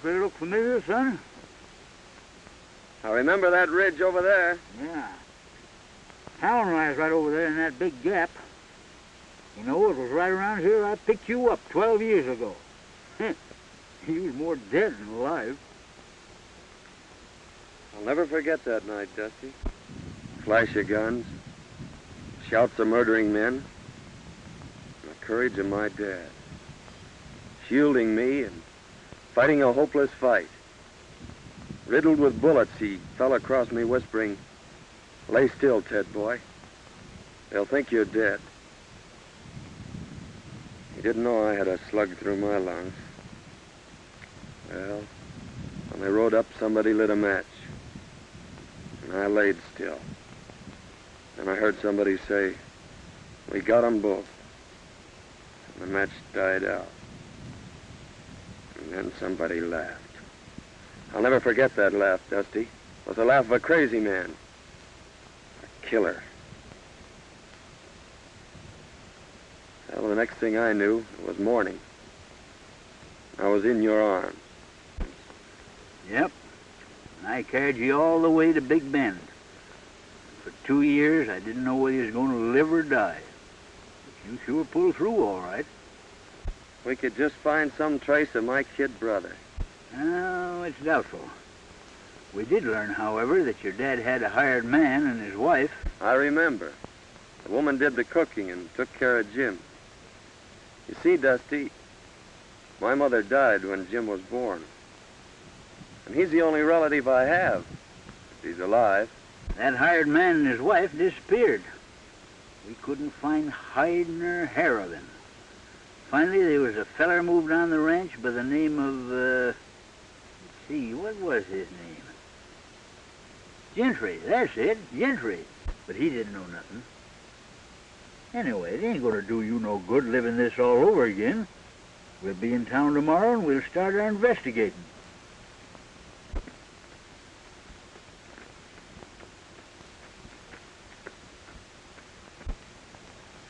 Does it look familiar, son? I remember that ridge over there. Yeah. Town lies right over there in that big gap. You know, it was right around here I picked you up 12 years ago. You was more dead than alive. I'll never forget that night, Dusty. Flash of guns, shouts of murdering men, and the courage of my dad. Shielding me and fighting a hopeless fight. Riddled with bullets, he fell across me whispering, "Lay still, Ted boy. They'll think you're dead." He didn't know I had a slug through my lungs. Well, when they rode up, somebody lit a match. And I laid still. And I heard somebody say, "We got 'em both." And the match died out. And then somebody laughed. I'll never forget that laugh, Dusty. It was the laugh of a crazy man. A killer. Well, the next thing I knew, it was morning. I was in your arms. Yep. I carried you all the way to Big Bend. For 2 years, I didn't know whether you was going to live or die. But you sure pulled through all right. We could just find some trace of my kid brother. Oh, it's doubtful. We did learn, however, that your dad had a hired man and his wife. I remember. The woman did the cooking and took care of Jim. You see, Dusty, my mother died when Jim was born. And he's the only relative I have, if he's alive. That hired man and his wife disappeared. We couldn't find hide nor hair of him. Finally, there was a feller moved on the ranch by the name of, let's see, what was his name? Gentry, that's it, Gentry. But he didn't know nothing. Anyway, it ain't gonna do you no good living this all over again. We'll be in town tomorrow and we'll start our investigating.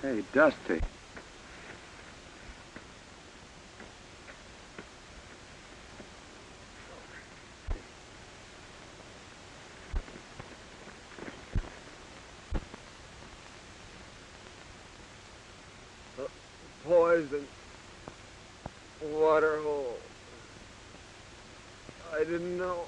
Hey, Dusty. Poison. Water hole. I didn't know.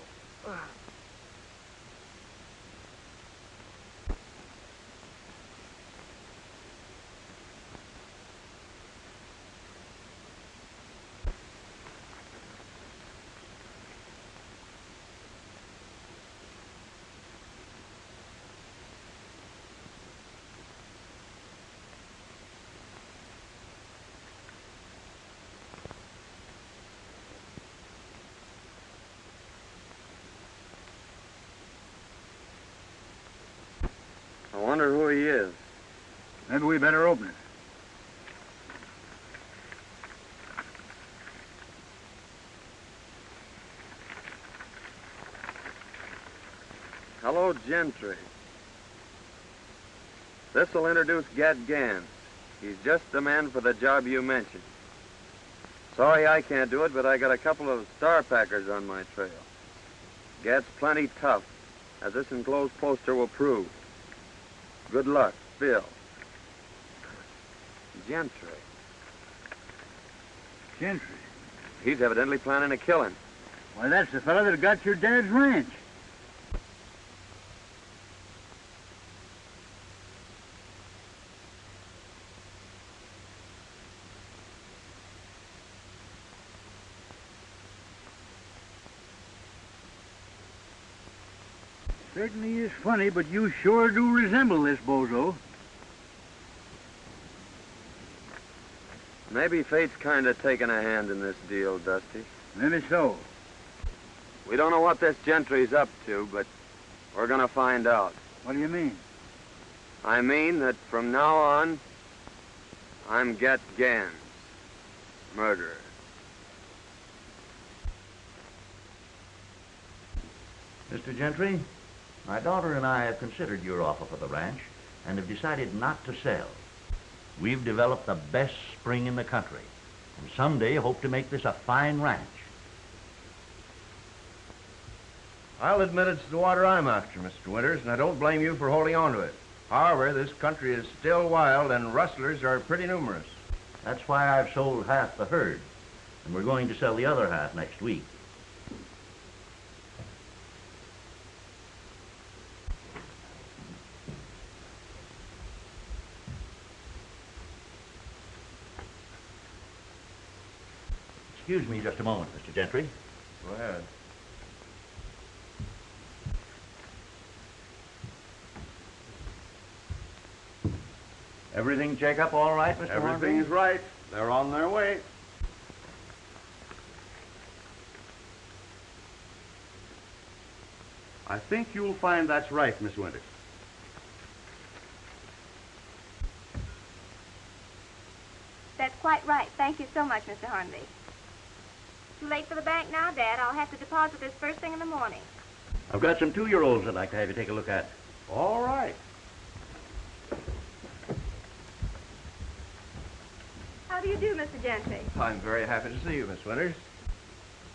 I wonder who he is. Maybe we better open it. Hello, Gentry. This'll introduce Gad Gans. He's just the man for the job you mentioned. Sorry I can't do it, but I got a couple of star packers on my trail. Gets plenty tough, as this enclosed poster will prove. Good luck, Bill. Gentry. Gentry? He's evidently planning a killing. Why, that's the fellow that got your dad's ranch. Certainly is funny, but you sure do resemble this bozo. Maybe fate's kind of taking a hand in this deal, Dusty. Maybe so. We don't know what this Gentry's up to, but we're gonna find out. What do you mean? I mean that from now on, I'm Get Gans, murderer. Mr. Gentry, my daughter and I have considered your offer for the ranch and have decided not to sell. We've developed the best spring in the country, and someday hope to make this a fine ranch. I'll admit it's the water I'm after, Mr. Winters, and I don't blame you for holding on to it. However, this country is still wild, and rustlers are pretty numerous. That's why I've sold half the herd, and we're going to sell the other half next week. Excuse me just a moment, Mr. Gentry. Go ahead. Everything check up all right, Mr. Everything's right. They're on their way. I think you'll find that's right, Miss Winters. That's quite right. Thank you so much, Mr. Hornby. Too late for the bank now, Dad. I'll have to deposit this first thing in the morning. I've got some 2-year-olds I'd like to have you take a look at. All right. How do you do, Mr. Gentry? I'm very happy to see you, Miss Winters.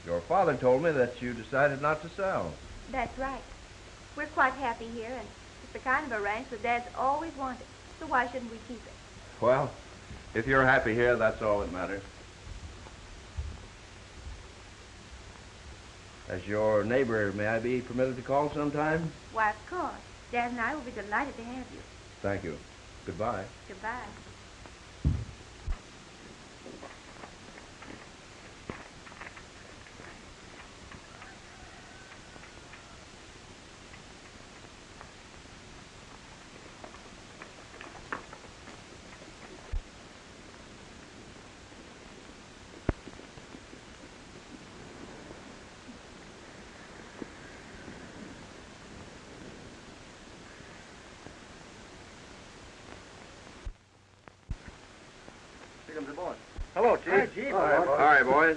Your father told me that you decided not to sell. That's right. We're quite happy here, and it's the kind of a ranch that Dad's always wanted. So why shouldn't we keep it? Well, if you're happy here, that's all that matters. As your neighbor, may I be permitted to call sometime? Why, of course. Dad and I will be delighted to have you. Thank you. Goodbye. Goodbye. Hello, Chief. Hi, Chief. All right, boys.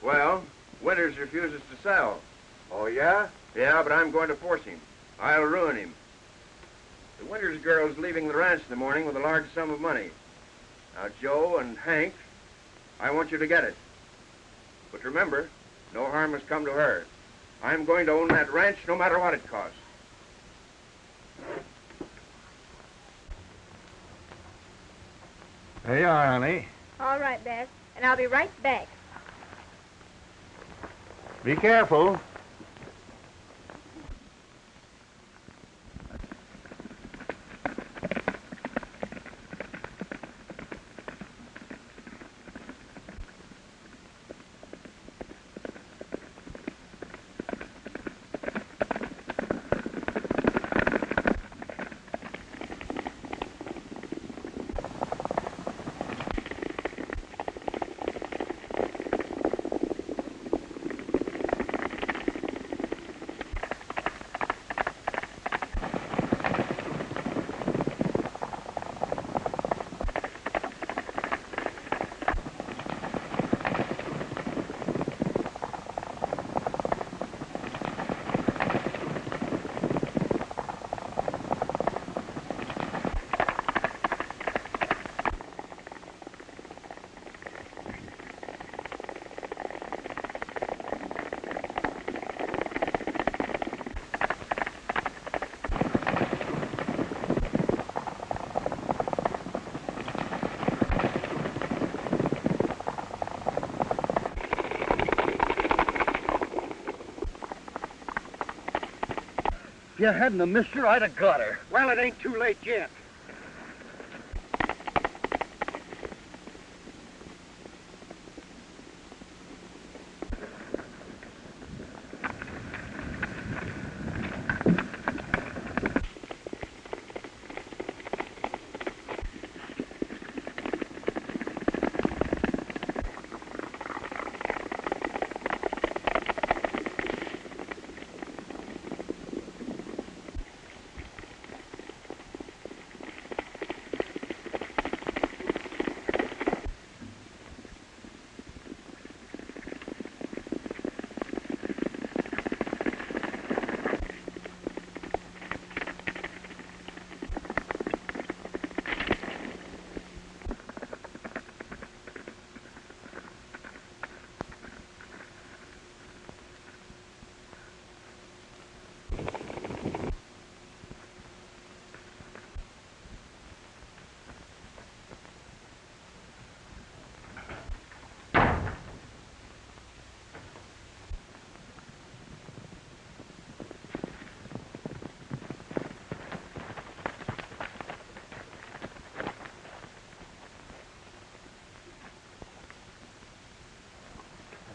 Well, Winters refuses to sell. Oh, yeah? Yeah, but I'm going to force him. I'll ruin him. The Winters girl's leaving the ranch in the morning with a large sum of money. Now, Joe and Hank, I want you to get it. But remember, no harm has come to her. I'm going to own that ranch no matter what it costs. There you are, honey. All right, Dad. And I'll be right back. Be careful. If you hadn't have missed her, I'd have got her. Well, it ain't too late yet.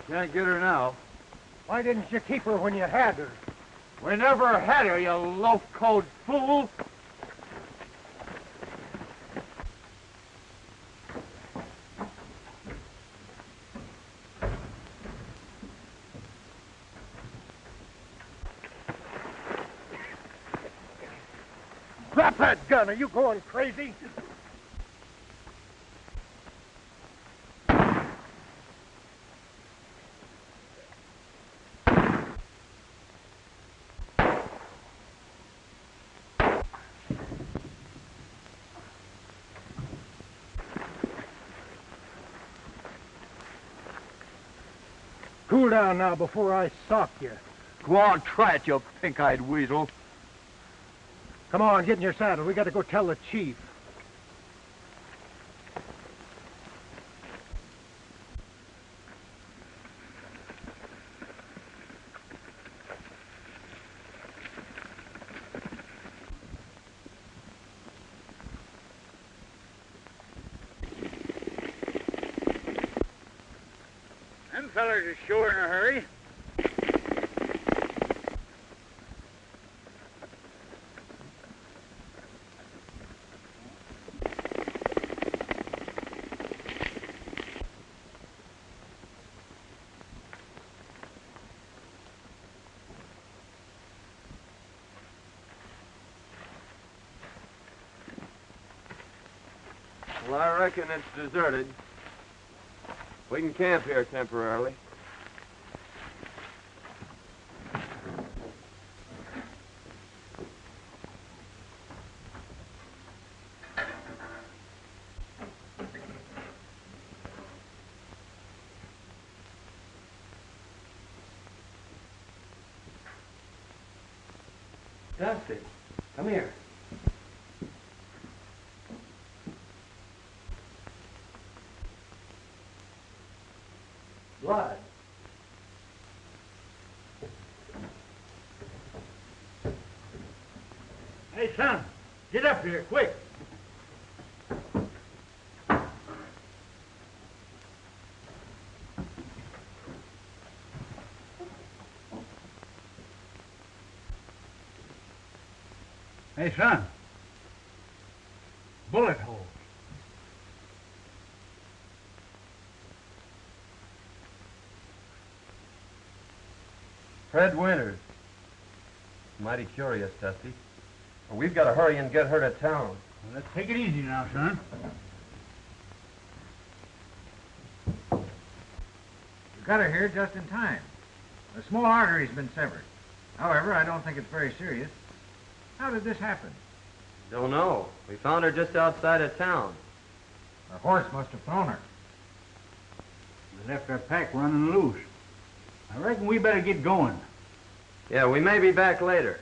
Can't get her now. Why didn't you keep her when you had her? We never had her, you low-code fool. Drop that gun. Are you going crazy? Cool down now before I sock you. Go on, try it, you pink-eyed weasel. Come on, get in your saddle. We got to go tell the chief. Them fellers are sure in a hurry. Well, I reckon it's deserted. We can camp here temporarily. Dusty, come here. Lloyd. Hey, son, get up here, quick. Hey, son. Bullet hole. Fred Winters. Mighty curious, Dusty. Well, we've got to hurry and get her to town. Well, let's take it easy now, son. You got her here just in time. A small artery's been severed. However, I don't think it's very serious. How did this happen? Don't know. We found her just outside of town. Her horse must have thrown her. We left our pack running loose. I reckon we better get going. Yeah, we may be back later.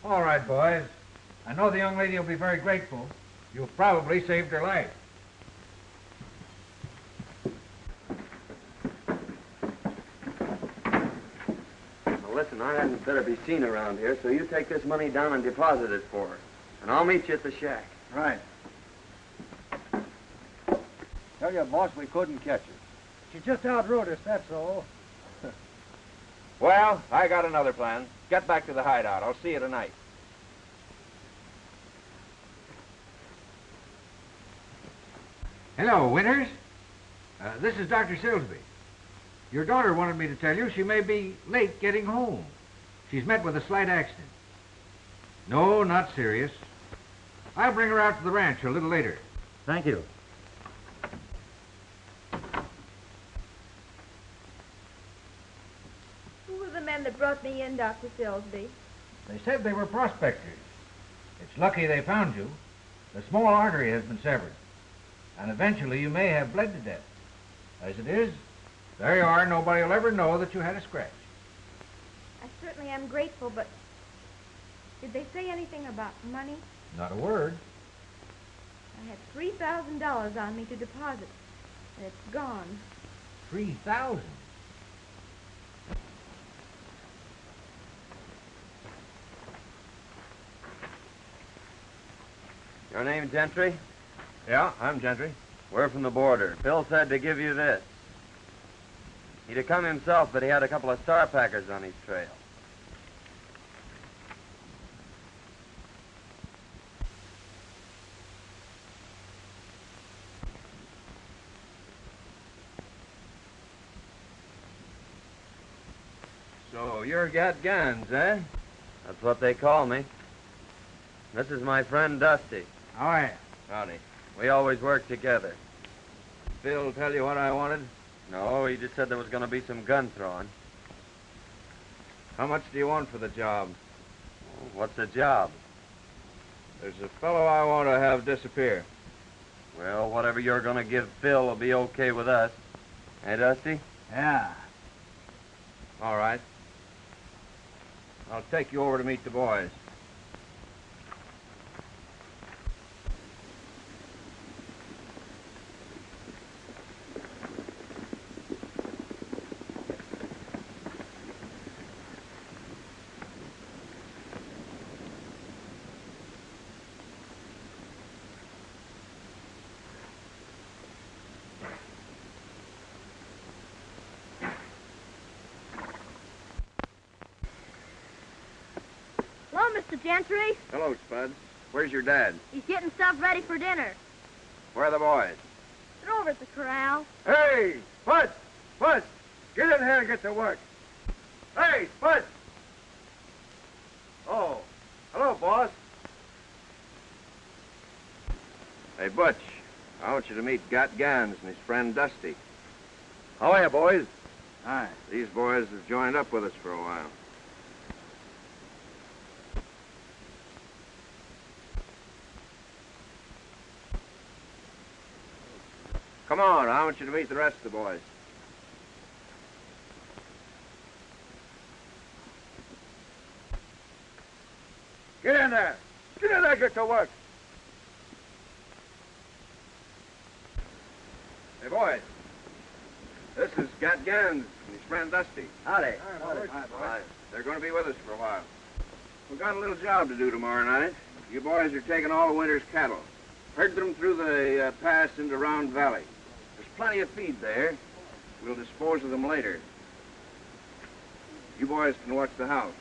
All right, boys. I know the young lady will be very grateful. You've probably saved her life. Now listen, and I hadn't better be seen around here, so you take this money down and deposit it for her. And I'll meet you at the shack. Right. Tell you, boss, we couldn't catch her. She just outrode us, that's all. Well, I got another plan. Get back to the hideout. I'll see you tonight. Hello, Winters. This is Dr. Silsby. Your daughter wanted me to tell you she may be late getting home. She's met with a slight accident. No, not serious. I'll bring her out to the ranch a little later. Thank you. Who were the men that brought me in, Dr. Silsby? They said they were prospectors. It's lucky they found you. The small artery has been severed, and eventually you may have bled to death. As it is, there you are. Nobody will ever know that you had a scratch. I certainly am grateful, but did they say anything about money? Not a word. I had $3,000 on me to deposit, and it's gone. 3,000. Your name Gentry? Yeah, I'm Gentry. We're from the border. Bill said to give you this. He'd have come himself, but he had a couple of star packers on his trail. So you're got guns, eh? That's what they call me. This is my friend Dusty. All right. Howdy. We always work together. Phil tell you what I wanted? No, he just said there was going to be some gun throwing. How much do you want for the job? What's the job? There's a fellow I want to have disappear. Well, whatever you're going to give Phil will be okay with us. Hey, Dusty? Yeah. All right. I'll take you over to meet the boys. Hello, Mr. Gentry. Hello, Spuds. Where's your dad? He's getting stuff ready for dinner. Where are the boys? They're over at the corral. Hey, Spuds! Spuds! Get in here and get to work. Hey, Spuds! Oh, hello, boss. Hey, Butch, I want you to meet Got Gans and his friend Dusty. How are you, boys? Hi. These boys have joined up with us for a while. Come on, I want you to meet the rest of the boys. Get in there! Get in there, get to work! Hey, boys. This is Gat Gans and his friend Dusty. Howdy. Hi. They're going to be with us for a while. We've got a little job to do tomorrow night. You boys are taking all the winter's cattle. Herd them through the pass into Round Valley. There's plenty of feed there. We'll dispose of them later. You boys can watch the house.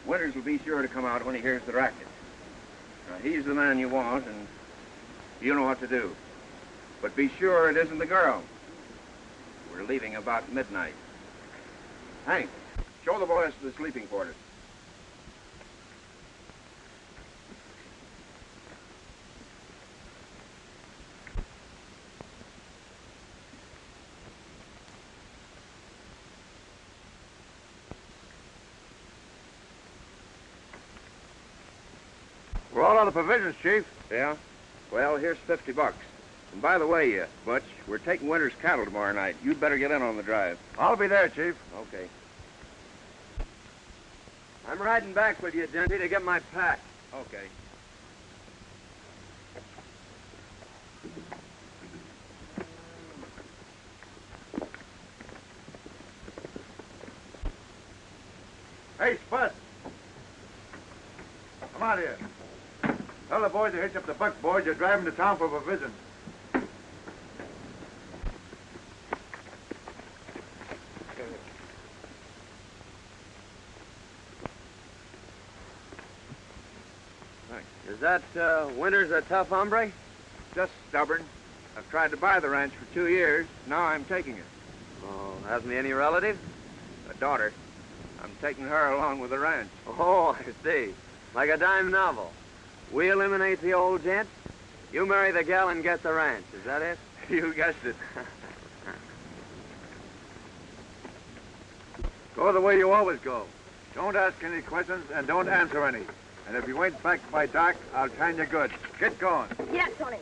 Winters will be sure to come out when he hears the racket. He's the man you want, and you know what to do. But be sure it isn't the girl. We're leaving about midnight. Hank, show the boys to the sleeping quarters. We're all out of provisions, Chief. Yeah? Well, here's $50. And by the way, Butch, we're taking Winter's cattle tomorrow night. You'd better get in on the drive. I'll be there, Chief. Okay. I'm riding back with you, Gentry, to get my pack. Okay. Hey, Spud. Come out here. Tell the boys to hitch up the buck boys. You're driving to town for a visit. Is that Winters a tough hombre? Just stubborn. I've tried to buy the ranch for 2 years. Now I'm taking it. Oh, hasn't he any relatives? A daughter. I'm taking her along with the ranch. Oh, I see. Like a dime novel. We eliminate the old gent. You marry the gal and get the ranch. Is that it? You guessed it. Go the way you always go. Don't ask any questions and don't answer any. And if you ain't back by dark, I'll tan you good. Get going. Yes, Tony.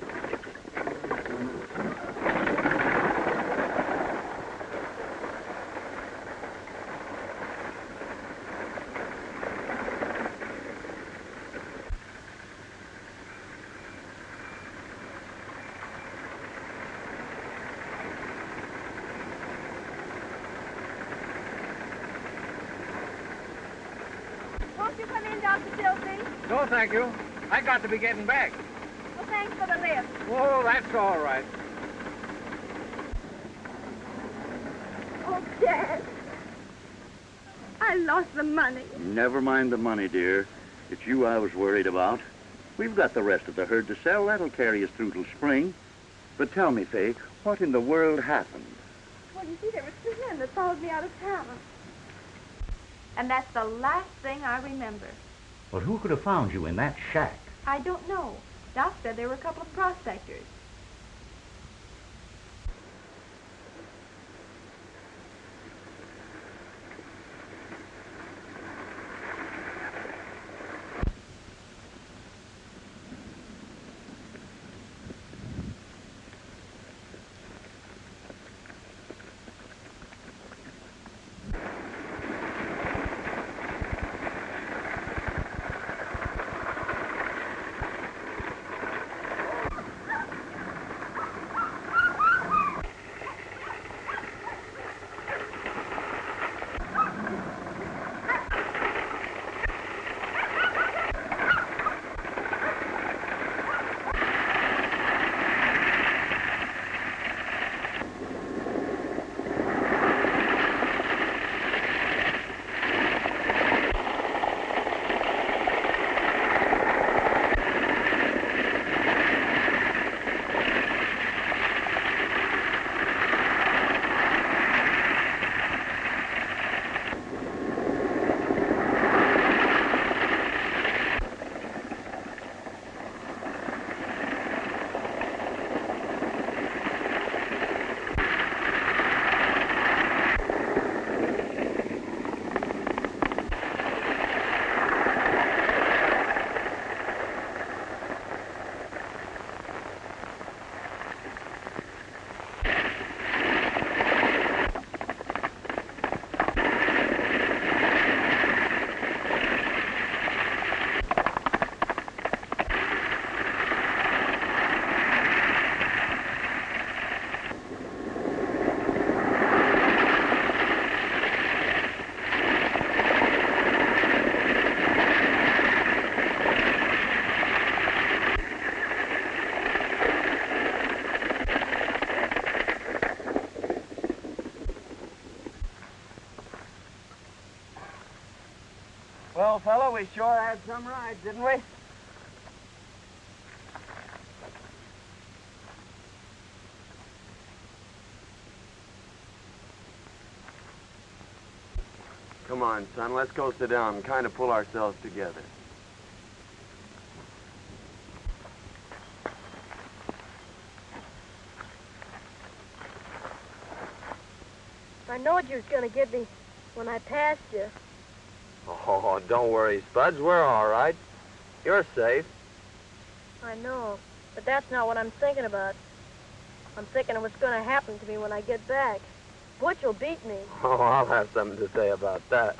Won't you come in, Dr. Silsby? No, thank you. I got to be getting back. Well, thanks for the lift. Oh, that's all right. Oh, Dad. I lost the money. Never mind the money, dear. It's you I was worried about. We've got the rest of the herd to sell. That'll carry us through till spring. But tell me, Faye, what in the world happened? Well, you see, there were 2 men that followed me out of town. And that's the last thing I remember. But who could have found you in that shack? I don't know. Doc said there were a couple of prospectors. Well, fella, we sure had some rides, didn't we? Come on, son, let's go sit down and kind of pull ourselves together. I knowed you was going to get me when I passed you. Oh, don't worry, Spuds. We're all right. You're safe. I know, but that's not what I'm thinking about. I'm thinking of what's going to happen to me when I get back. Butch will beat me. Oh, I'll have something to say about that.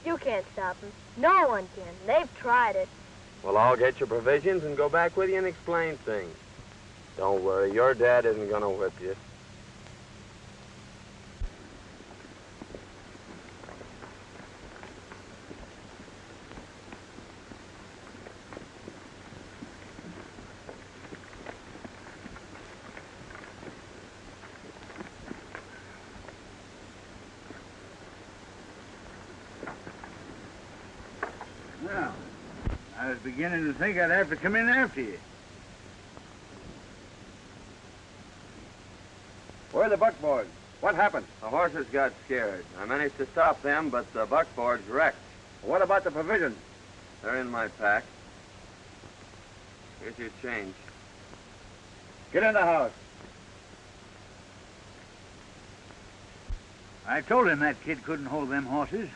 You can't stop him. No one can. They've tried it. Well, I'll get your provisions and go back with you and explain things. Don't worry, your dad isn't going to whip you. I was beginning to think I'd have to come in after you. Where are the buckboards? What happened? The horses got scared. I managed to stop them, but the buckboard's wrecked. What about the provisions? They're in my pack. Here's your change. Get in the house. I told him that kid couldn't hold them horses.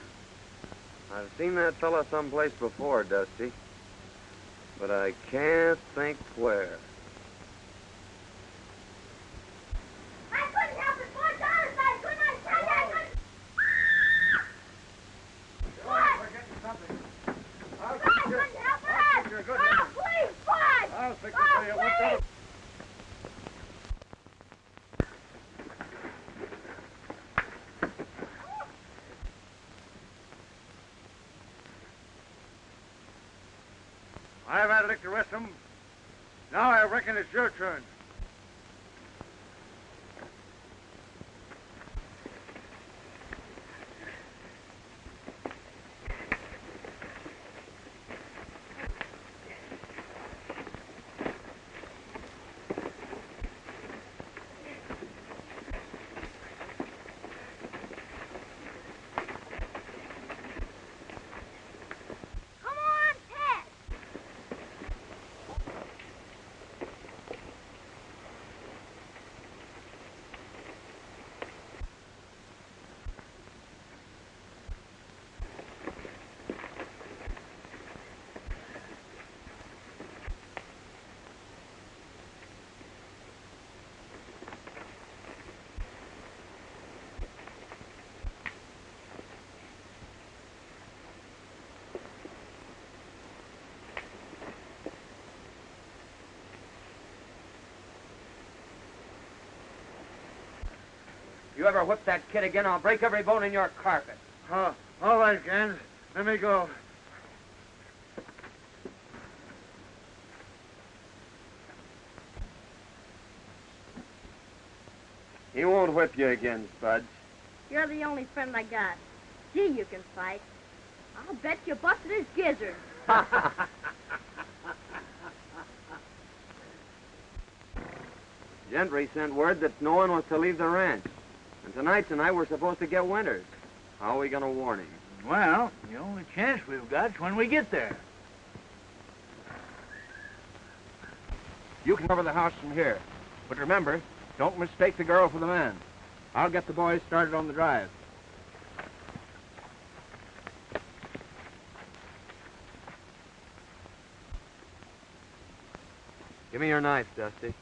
I've seen that fella someplace before, Dusty. But I can't think where. I couldn't help it, boys. Honest, I couldn't. I said I couldn't. What? We're getting something. I couldn't help it. You're good. Oh, please, boys. I'll fix it Oh, for you. please. I've had a lick to rest them. Now I reckon it's your turn. Come on, Ted. You ever whip that kid again, I'll break every bone in your carpet. All right, Gans. Let me go. He won't whip you again, Spudge. You're the only friend I got. Gee, you can fight. I'll bet you busted his gizzard. Gentry sent word that no one was to leave the ranch. And tonight we're supposed to get Winters. How are we going to warn him? Well, the only chance we've got's when we get there. You can cover the house from here. But remember, don't mistake the girl for the man. I'll get the boys started on the drive. Give me your knife, Dusty.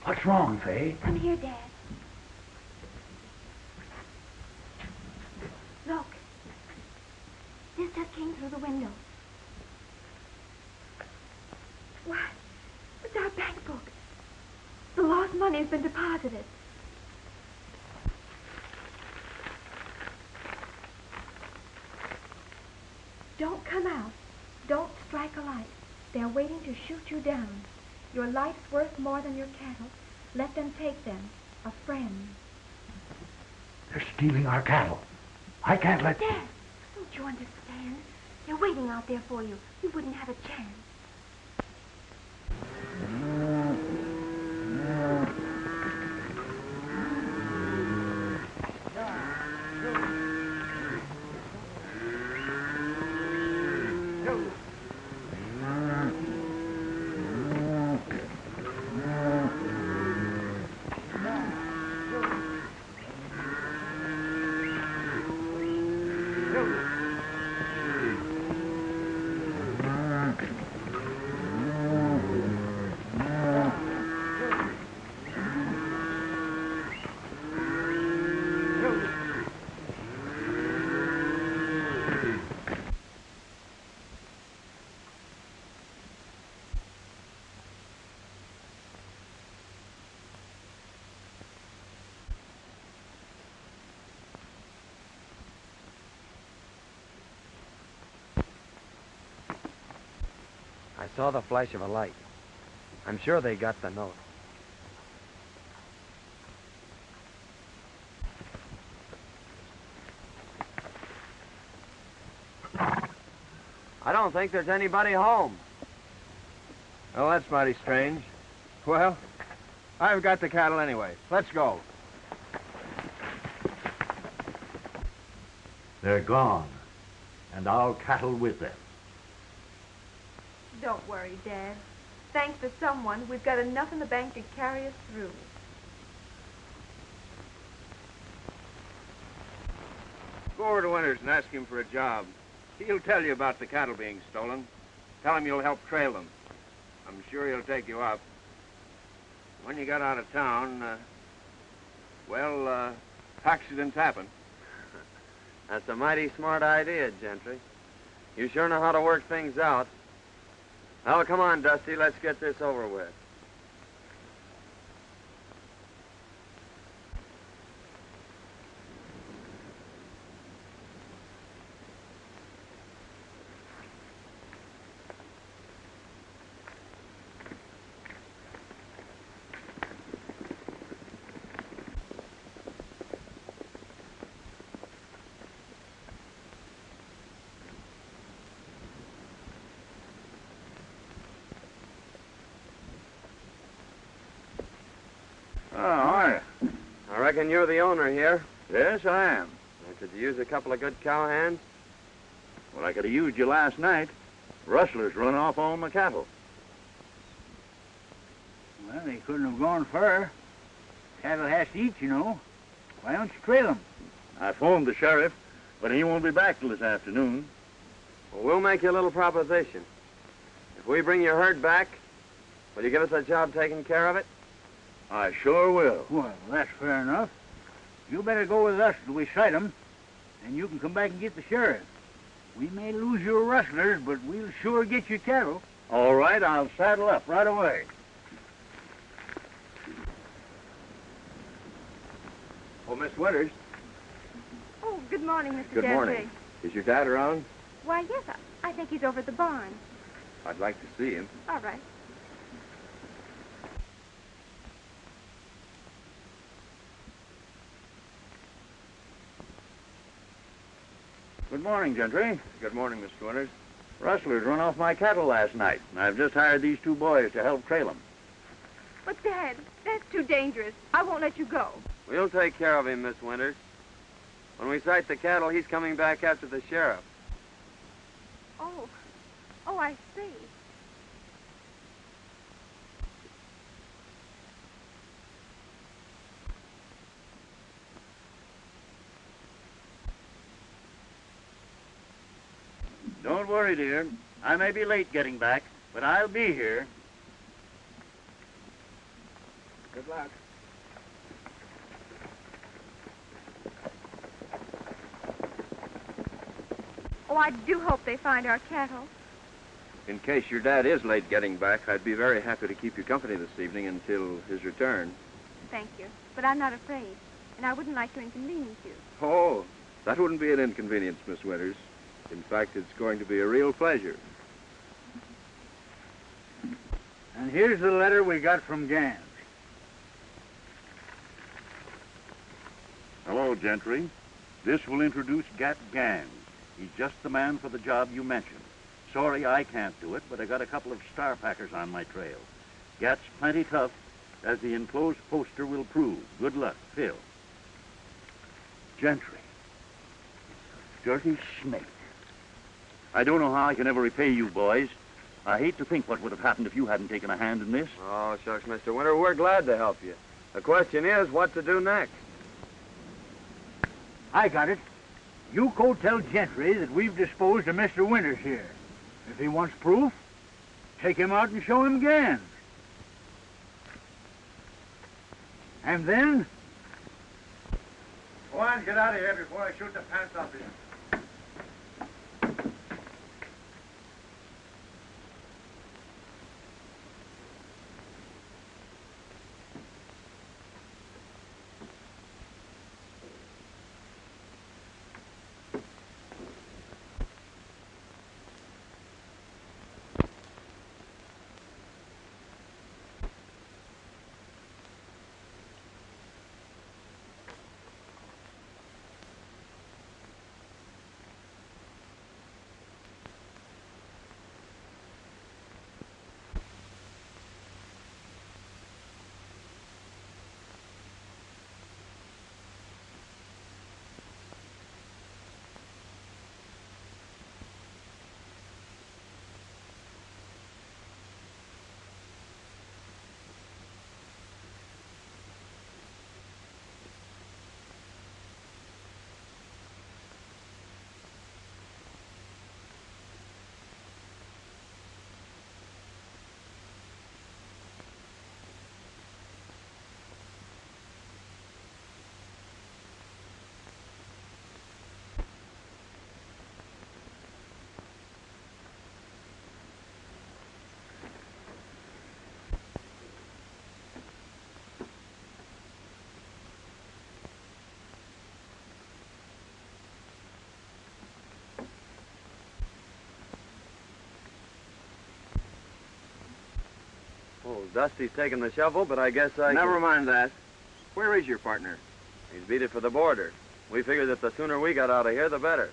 What's wrong, Faye? Come here, Dad. Look, money's been deposited. Don't come out. Don't strike a light. They're waiting to shoot you down. Your life's worth more than your cattle. Let them take them. A friend. They're stealing our cattle. I can't let... Dad, don't you understand? They're waiting out there for you. You wouldn't have a chance. I saw the flash of a light. I'm sure they got the note. I don't think there's anybody home. Oh, that's mighty strange. Well, I've got the cattle anyway. Let's go. They're gone, and our cattle with them. Don't worry, Dad. Thanks to someone, we've got enough in the bank to carry us through. Go over to Winters and ask him for a job. He'll tell you about the cattle being stolen. Tell him you'll help trail them. I'm sure he'll take you up. When you got out of town, accidents happen. That's a mighty smart idea, Gentry. You sure know how to work things out. Well, come on, Dusty. Let's get this over with. I reckon you're the owner here. Yes, I am. Could you use a couple of good cowhands? Well, I could have used you last night. Rustlers run off all my cattle. Well, they couldn't have gone far. Cattle has to eat, you know. Why don't you trail them? I phoned the sheriff, but he won't be back till this afternoon. Well, we'll make you a little proposition. If we bring your herd back, will you give us a job taking care of it? I sure will. Well, that's fair enough. You better go with us till we sight 'em, and you can come back and get the sheriff. We may lose your rustlers, but we'll sure get your cattle. All right, I'll saddle up right away. Oh, Miss Winters. Oh, good morning, Mr. Good Gentry. morning. Is your dad around? Why, yes, I think he's over at the barn. I'd like to see him. All right. Good morning, Gentry. Good morning, Mr. Winters. Rustlers run off my cattle last night, and I've just hired these two boys to help trail them. But, Dad, that's too dangerous. I won't let you go. We'll take care of him, Miss Winters. When we sight the cattle, he's coming back after the sheriff. Oh, I see. Don't worry, dear. I may be late getting back, but I'll be here. Good luck. Oh, I do hope they find our cattle. In case your dad is late getting back, I'd be very happy to keep you company this evening until his return. thank you. But I'm not afraid, and I wouldn't like to inconvenience you. Oh, that wouldn't be an inconvenience, Miss Winters. In fact, it's going to be a real pleasure. And here's the letter we got from Gans. Hello, Gentry. This will introduce Gat Gans. He's just the man for the job you mentioned. Sorry I can't do it, but I got a couple of star packers on my trail. Gat's plenty tough, as the enclosed poster will prove. Good luck, Phil. Gentry. Dirty snake. I don't know how I can ever repay you, boys. I hate to think what would have happened if you hadn't taken a hand in this. Oh, shucks, Mr. Winter, we're glad to help you. The question is, what to do next? I got it. You go tell Gentry that we've disposed of Mr. Winters here. If he wants proof, take him out and show him Gans. And then... Go on, get out of here before I shoot the pants off you. Oh, Dusty's taking the shovel, but I guess I Never mind that. Where is your partner? He's beat it for the border. We figured that the sooner we got out of here, the better.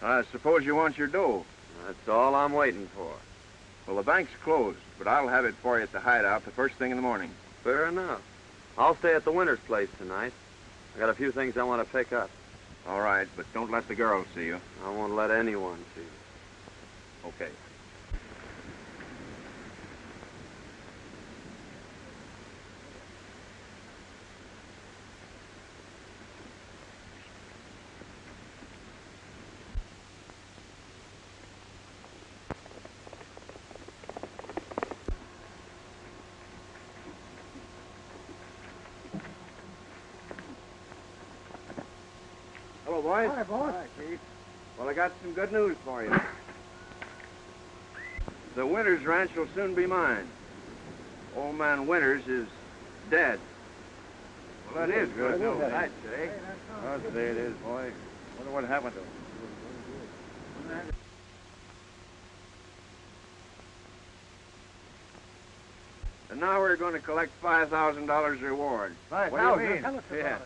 I suppose you want your dough. That's all I'm waiting for. Well, the bank's closed, but I'll have it for you at the hideout the first thing in the morning. Fair enough. I'll stay at the Winters place tonight. I got a few things I want to pick up. All right, but don't let the girls see you. I won't let anyone see you. Okay. Hello, boys. Hi, boss. Hi, Chief. Well, I got some good news for you. The Winters ranch will soon be mine. Old man Winters is dead. Well, that is good. No, I'd I'd say. I'll say it is, boy. Wonder what happened to him. And now we're going to collect $5,000 reward. What do you mean? Tell us about Yeah. it.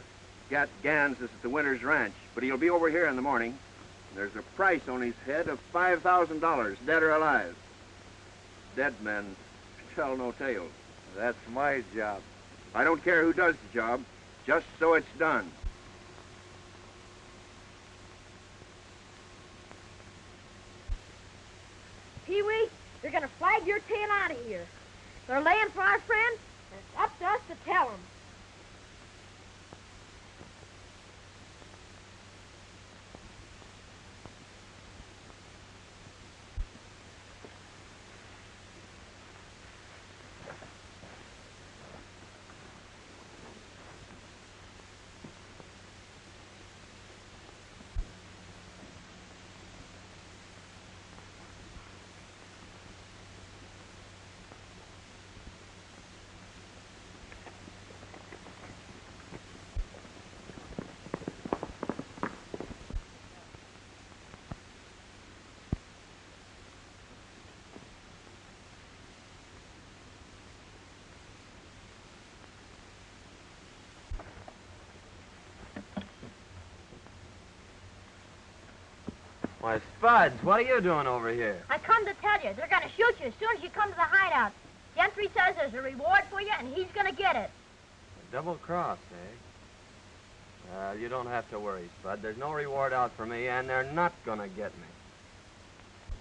Gat Gans is at the Winters Ranch, but he'll be over here in the morning. There's a price on his head of $5,000, dead or alive. Dead men tell no tales. That's my job. I don't care who does the job, just so it's done. Pee-wee, you're going to flag your tail out of here. They're laying for our friend, and it's up to us to tell them. Why, Spuds, what are you doing over here? I come to tell you, they're going to shoot you as soon as you come to the hideout. Gentry says there's a reward for you, and he's going to get it. A double cross, eh? You don't have to worry, Spud. There's no reward out for me, and they're not going to get me.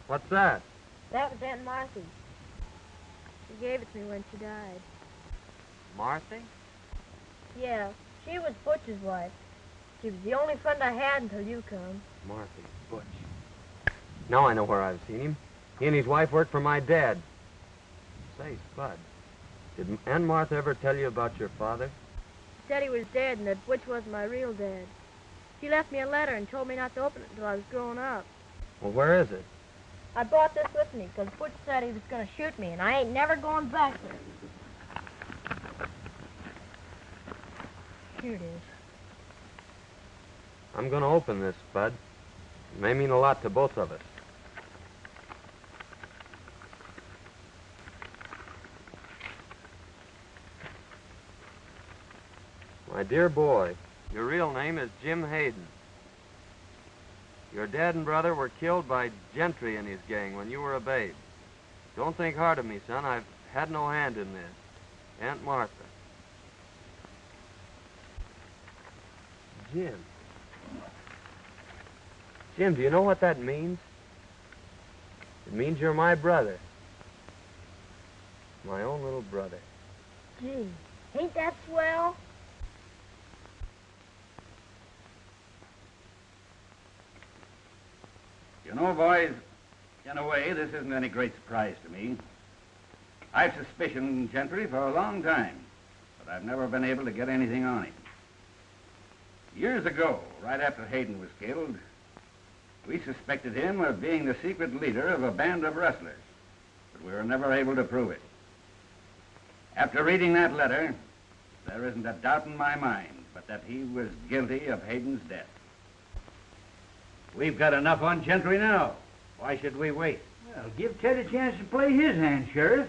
What's that? That was Aunt Marthy. She gave it to me when she died. Marthy? Yeah, she was Butch's wife. She was the only friend I had until you come. Marthy, Butch. Now I know where I've seen him. He and his wife worked for my dad. Say, Spud, did Aunt Martha ever tell you about your father? She said he was dead and that Butch wasn't my real dad. She left me a letter and told me not to open it until I was grown up. Well, where is it? I brought this with me because Butch said he was going to shoot me, and I ain't never going back there. Here it is. I'm going to open this, Spud. It may mean a lot to both of us. My dear boy, your real name is Jim Hayden. Your dad and brother were killed by Gentry and his gang when you were a babe. Don't think hard of me, son. I've had no hand in this. Aunt Martha. Jim. Jim, do you know what that means? It means you're my brother. My own little brother. Gee, ain't that swell? You know, boys, in a way, this isn't any great surprise to me. I've suspicioned Gentry for a long time, but I've never been able to get anything on him. Years ago, right after Hayden was killed, we suspected him of being the secret leader of a band of rustlers, but we were never able to prove it. After reading that letter, there isn't a doubt in my mind but that he was guilty of Hayden's death. We've got enough on Gentry now. Why should we wait? Well, give Ted a chance to play his hand, Sheriff.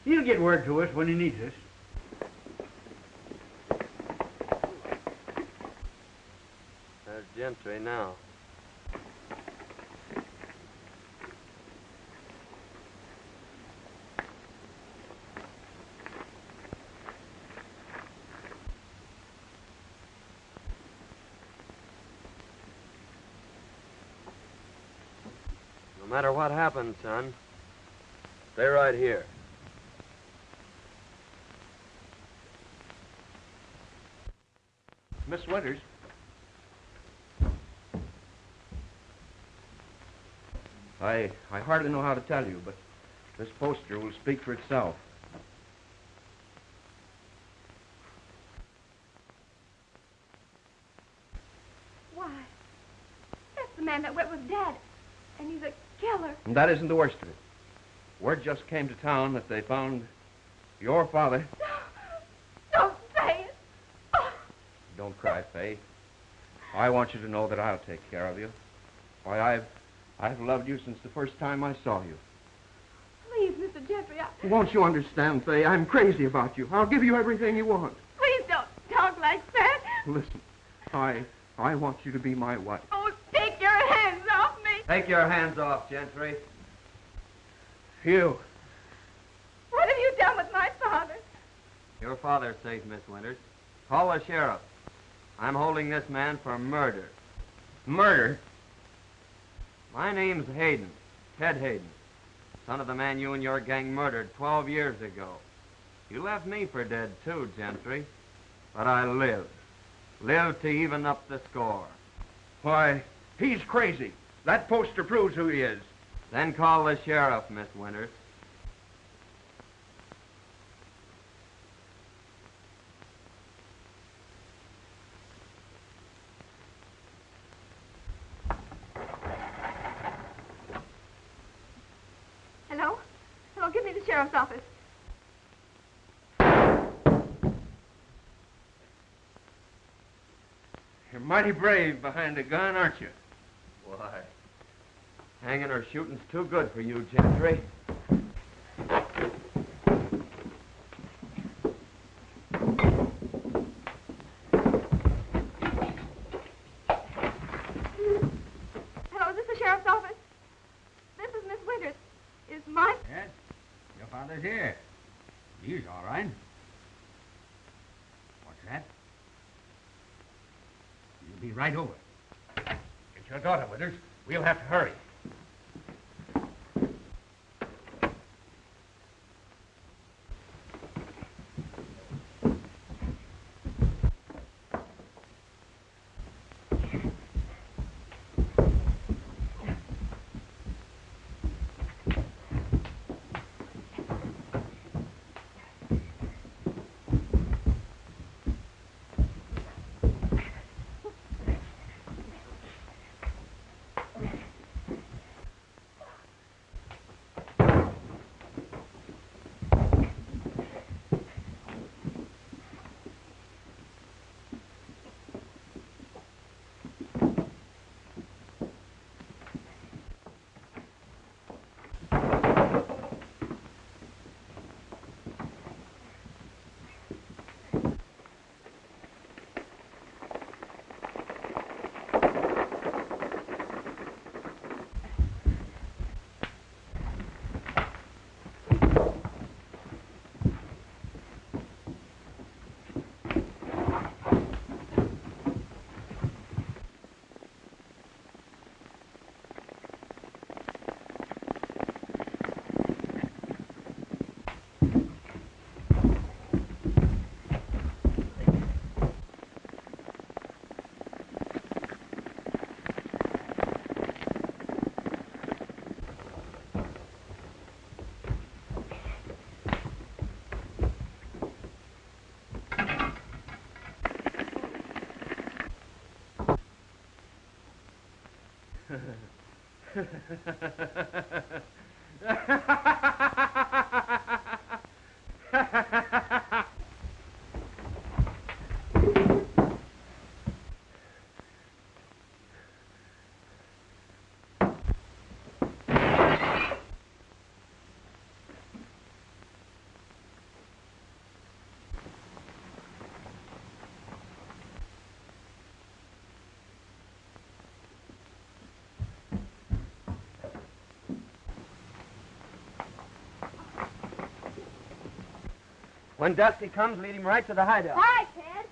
He'll get word to us when he needs us. There's Gentry now. No matter what happens, son, stay right here. Miss Winters. I hardly know how to tell you, but this poster will speak for itself. Why, that's the man that went with Dad, and he's a killer. And that isn't the worst of it. Word just came to town that they found your father. Don't say it. Oh. Don't cry, Faye. I want you to know that I'll take care of you. Why, I've loved you since the first time I saw you. Please, Mr. Gentry, Won't you understand, Faye? I'm crazy about you. I'll give you everything you want. please don't talk like that. Listen, I want you to be my wife. Oh, take your hands off me. Take your hands off, Gentry. You. What have you done with my father? Your father's safe, Miss Winters. Call the sheriff. I'm holding this man for murder. Murder? My name's Hayden, Ted Hayden, son of the man you and your gang murdered 12 years ago. You left me for dead, too, Gentry. But I lived. Lived to even up the score. Why, he's crazy. That poster proves who he is. Then call the sheriff, Miss Winters. Hello? Hello, give me the sheriff's office. You're mighty brave behind a gun, aren't you? Why, hanging or shooting's too good for you, Gentry. Hello, is this the sheriff's Father's here. He's all right. What's that? You'll be right over. Get your daughter, Withers. We'll have to hurry. When Dusty comes, lead him right to the hideout. All right, Ted.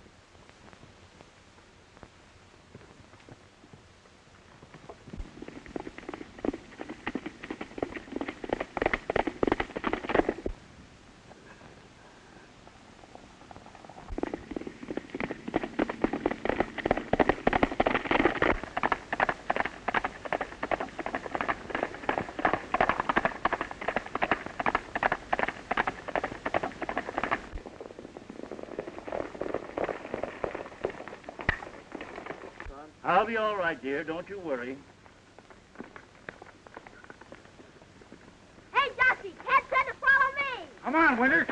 I'll be all right, dear. Don't you worry. Hey, Dusty, Ted said to follow me. Come on, Winters.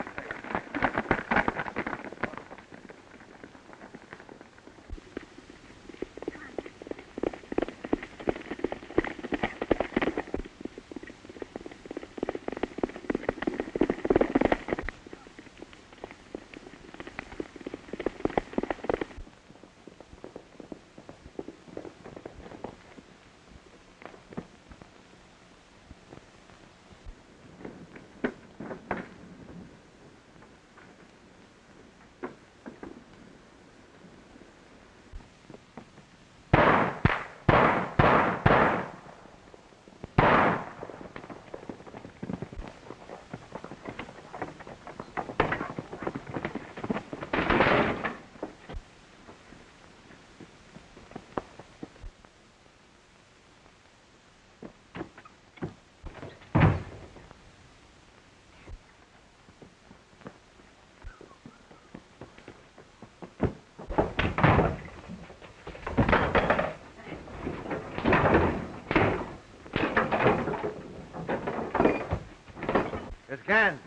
His gun.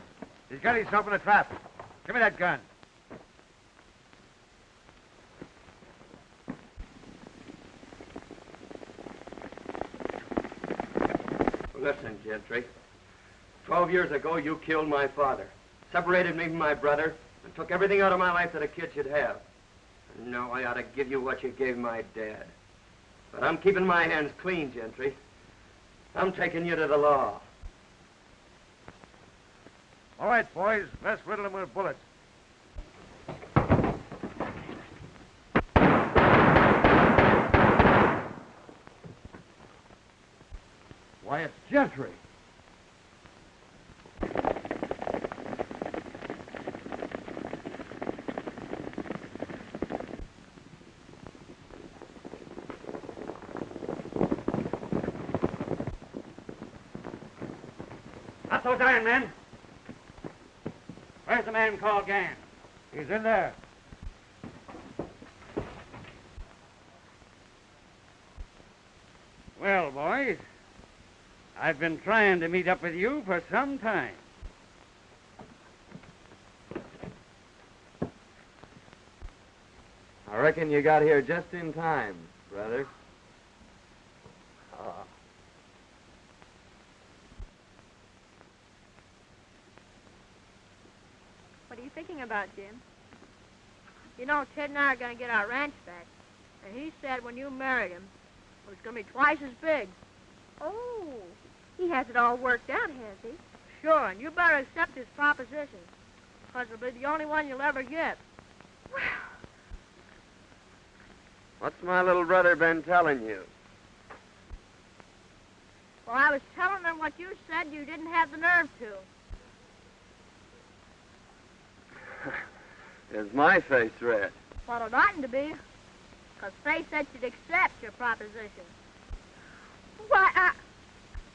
He's got himself in a trap. Give me that gun. Listen, Gentry. 12 years ago, you killed my father, separated me from my brother, and took everything out of my life that a kid should have. And now I ought to give you what you gave my dad. But I'm keeping my hands clean, Gentry. I'm taking you to the law. All right, boys, let's riddle them with bullets. Why, it's Gentry. Not those iron men. Where's the man called Gann? He's in there. Well, boys, I've been trying to meet up with you for some time. I reckon you got here just in time, brother. What are you thinking about, Jim? You know, Ted and I are going to get our ranch back. And he said when you married him, it was going to be twice as big. Oh, he has it all worked out, has he? Sure, and you better accept his proposition. Because it'll be the only one you'll ever get. What's my little brother been telling you? Well, I was telling him what you said you didn't have the nerve to. Is my face red? Well, it oughtn't to be. Because Faye said she'd accept your proposition. Why,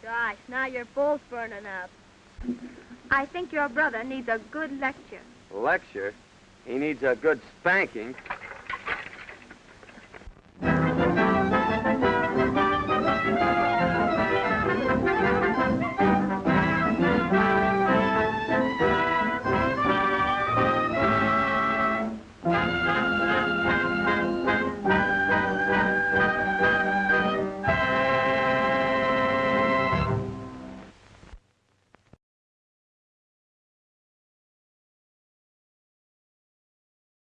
Gosh, now you're both burning up. I think your brother needs a good lecture. Lecture? He needs a good spanking.